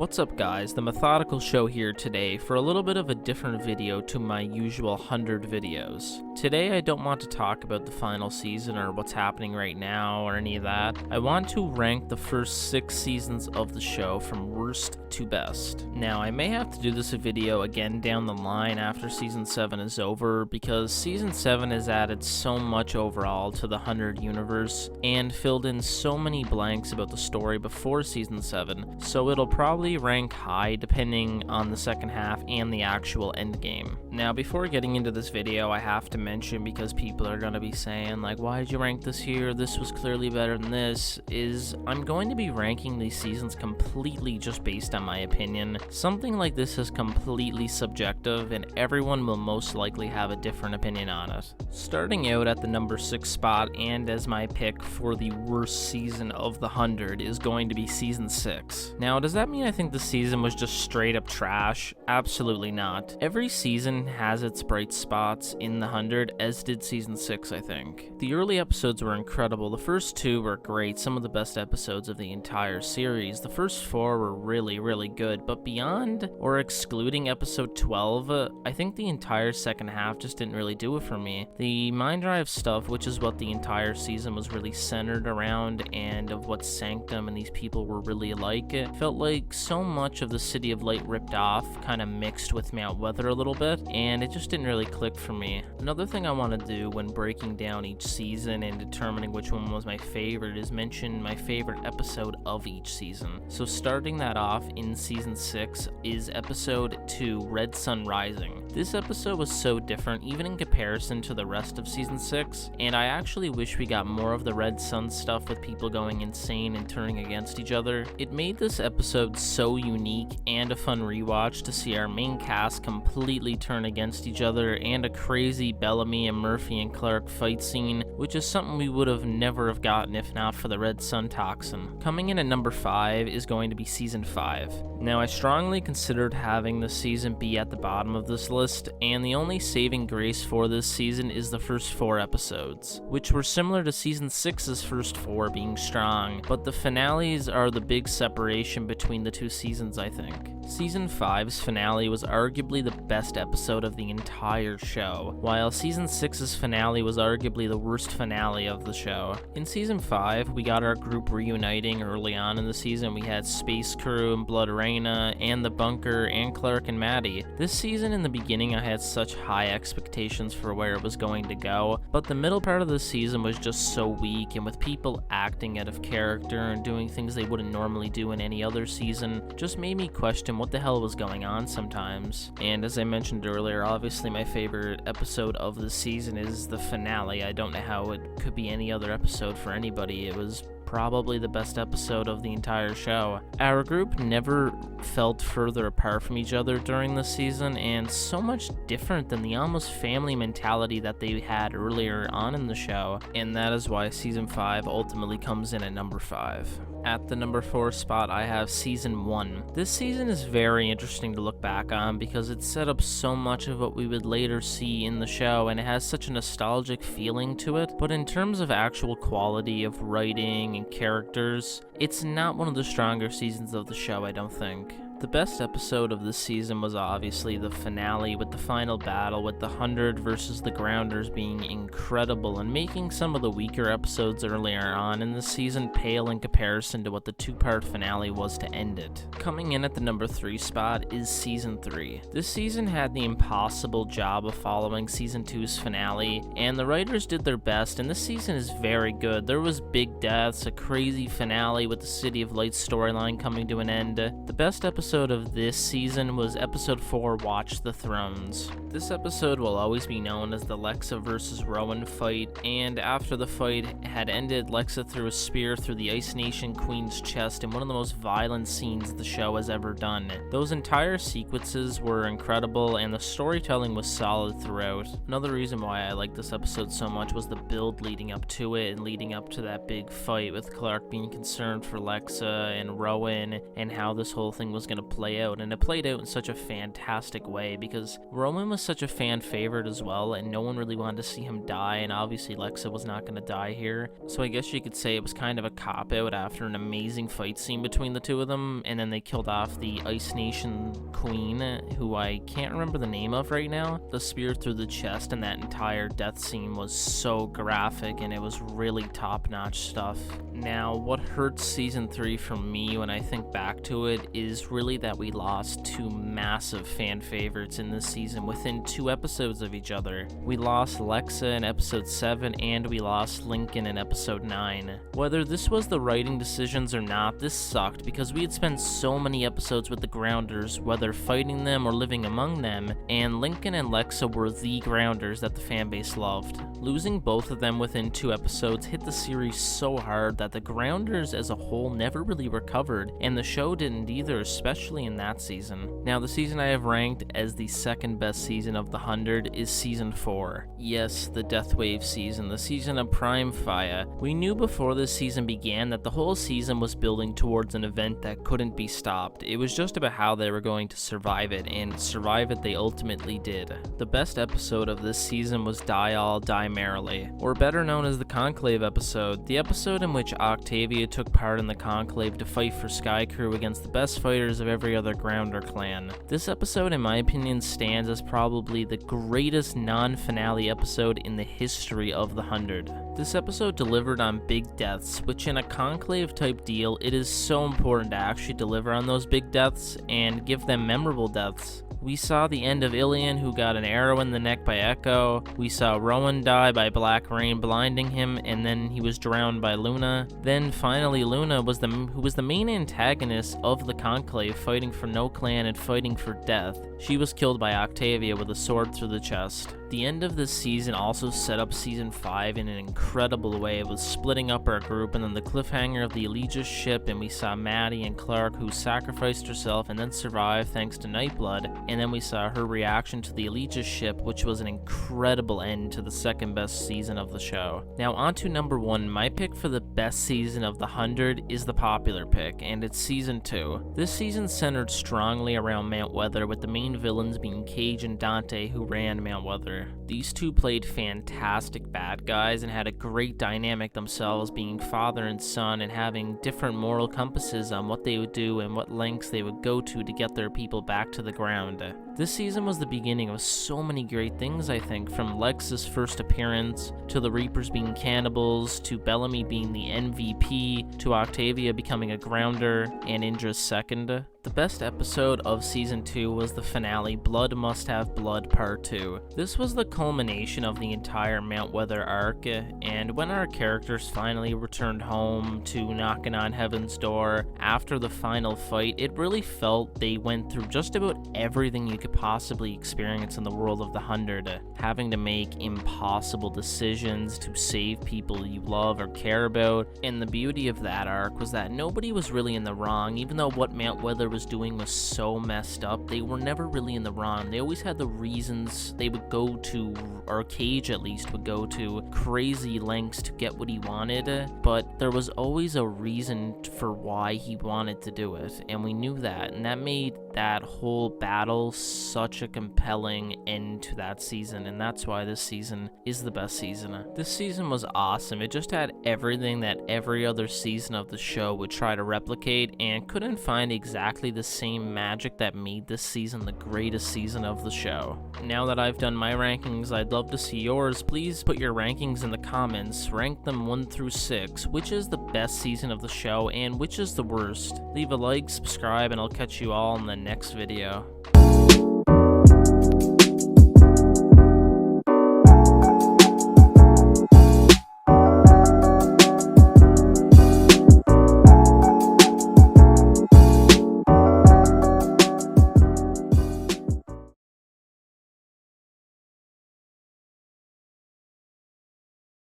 What's up guys, the Methodical Show here today for a little bit of a different video to my usual 100 videos. Today I don't want to talk about the final season or what's happening right now or any of that. I want to rank the first 6 seasons of the show from worst to best. Now I may have to do this video again down the line after season 7 is over because season 7 has added so much overall to the 100 universe and filled in so many blanks about the story before season 7, so it'll probably rank high depending on the second half and the actual end game. Now before getting into this video, I have to mention, because people are going to be saying like, why did you rank this here, this was clearly better than this, is I'm going to be ranking these seasons completely just based on my opinion. Something like this is completely subjective and everyone will most likely have a different opinion on it. Starting out at the number 6 spot and as my pick for the worst season of the 100 is going to be season 6. Now does that mean I think the season was just straight up trash? Absolutely not. Every season has its bright spots in the 100, as did season 6 I think. The early episodes were incredible. The first 2 were great, some of the best episodes of the entire series. The first 4 were really good, but beyond or excluding episode 12, I think the entire second half just didn't really do it for me. The Mind Drive stuff, which is what the entire season was really centered around and of what Sanctum and these people were really like, it felt like so much of the City of Light ripped off kind of mixed with Mount Weather a little bit, and it just didn't really click for me. Another thing I want to do when breaking down each season and determining which one was my favorite is mention my favorite episode of each season. So starting that off in season 6 is episode 2, Red Sun Rising. This episode was so different even in comparison to the rest of season 6, and I actually wish we got more of the Red Sun stuff with people going insane and turning against each other. It made this episode so unique and a fun rewatch to see our main cast completely turn against each other, and a crazy Bellamy and Murphy and Clark fight scene, which is something we would have never have gotten if not for the Red Sun toxin. Coming in at number 5 is going to be season 5. Now I strongly considered having the season be at the bottom of this list, and the only saving grace for this season is the first 4 episodes, which were similar to season 6's first 4 being strong, but the finales are the big separation between the 2 seasons I think. Season 5's finale was arguably the best episode of the entire show, while season 6's finale was arguably the worst finale of the show. In season 5, we got our group reuniting early on in the season. We had Space Crew and Blood Arena and the Bunker and Clark and Maddie. This season in the beginning I had such high expectations for where it was going to go, but the middle part of the season was just so weak, and with people acting out of character and doing things they wouldn't normally do in any other season, just made me question what the hell was going on sometimes. And as I mentioned earlier, obviously my favorite episode of the season is the finale. I don't know how it could be any other episode for anybody. It was probably the best episode of the entire show. Our group never felt further apart from each other during the season, and so much different than the almost family mentality that they had earlier on in the show, and that is why season 5 ultimately comes in at number 5. At the number 4 spot, I have season 1. This season is very interesting to look back on because it set up so much of what we would later see in the show, and it has such a nostalgic feeling to it, but in terms of actual quality of writing and characters, it's not one of the stronger seasons of the show, I don't think. The best episode of this season was obviously the finale with the final battle with the 100 versus the Grounders being incredible and making some of the weaker episodes earlier on in the season pale in comparison to what the 2-part finale was to end it. Coming in at the number 3 spot is season 3. This season had the impossible job of following season 2's finale, and the writers did their best, and this season is very good. There was big deaths, a crazy finale with the City of Light storyline coming to an end. The best episode of this season was episode 4, Watch the Thrones. This episode will always be known as the Lexa versus Rowan fight, and after the fight had ended, Lexa threw a spear through the Ice Nation Queen's chest in one of the most violent scenes the show has ever done. Those entire sequences were incredible, and the storytelling was solid throughout. Another reason why I liked this episode so much was the build leading up to it and leading up to that big fight with Clark being concerned for Lexa and Rowan and how this whole thing was going to play out, and it played out in such a fantastic way because Roman was such a fan favorite as well, and no one really wanted to see him die, and obviously Lexa was not going to die here. So I guess you could say it was kind of a cop-out after an amazing fight scene between the two of them, and then they killed off the Ice Nation Queen, who I can't remember the name of right now. The spear through the chest and that entire death scene was so graphic, and it was really top-notch stuff. Now, what hurts season 3 for me when I think back to it is really that we lost two massive fan favorites in this season within 2 episodes of each other. We lost Lexa in episode 7 and we lost Lincoln in episode 9. Whether this was the writing decisions or not, this sucked because we had spent so many episodes with the Grounders, whether fighting them or living among them, and Lincoln and Lexa were the Grounders that the fanbase loved. Losing both of them within 2 episodes hit the series so hard that the Grounders as a whole never really recovered, and the show didn't either, especially in that season. Now, the season I have ranked as the second best season of the 100 is season 4. Yes, the Death Wave season, the season of Prime Fire. We knew before this season began that the whole season was building towards an event that couldn't be stopped. It was just about how they were going to survive it, and survive it they ultimately did. The best episode of this season was Die All, Die Merrily, or better known as the Conclave episode, the episode in which Octavia took part in the Conclave to fight for Sky Crew against the best fighters of every other Grounder clan. This episode, in my opinion, stands as probably the greatest non-finale episode in the history of the 100. This episode delivered on big deaths, which in a Conclave type deal, it is so important to actually deliver on those big deaths and give them memorable deaths. We saw the end of Ilian, who got an arrow in the neck by Echo. We saw Rowan die by Black Rain blinding him, and then he was drowned by Luna. Then finally Luna who was the main antagonist of the Conclave, fighting for no clan and fighting for death. She was killed by Octavia with a sword through the chest. The end of this season also set up season 5 in an incredible way, with splitting up our group and then the cliffhanger of the Aegis ship, and we saw Maddie and Clark, who sacrificed herself and then survived thanks to Nightblood, and then we saw her reaction to the Aegis ship, which was an incredible end to the second best season of the show. Now on to number 1, my pick for the best season of the 100 is the popular pick, and it's season 2. This season centered strongly around Mount Weather, with the main villains being Cage and Dante, who ran Mount Weather. These two played fantastic bad guys and had a great dynamic themselves, being father and son and having different moral compasses on what they would do and what lengths they would go to get their people back to the ground. This season was the beginning of so many great things, I think, from Lex's first appearance, to the Reapers being cannibals, to Bellamy being the MVP, to Octavia becoming a Grounder, and Indra's second. The best episode of Season 2 was the finale, Blood Must Have Blood Part 2. This was the culmination of the entire Mount Weather arc, and when our characters finally returned home to knocking on heaven's door after the final fight, it really felt they went through just about everything you could possibly experience in the world of the 100, having to make impossible decisions to save people you love or care about. And the beauty of that arc was that nobody was really in the wrong. Even though what Mount Weather was doing was so messed up, they were never really in the wrong. They always had the reasons they would go to, or Cage at least would go to crazy lengths to get what he wanted, but there was always a reason for why he wanted to do it, and we knew that, and that made that whole battle such a compelling end to that season, and that's why this season is the best season. This season was awesome. It just had everything that every other season of the show would try to replicate, and couldn't find exactly the same magic that made this season the greatest season of the show. Now that I've done my rankings, I'd love to see yours. Please put your rankings in the comments. Rank them 1 through 6. Which is the best season of the show and which is the worst? Leave a like, subscribe, and I'll catch you all in the next video.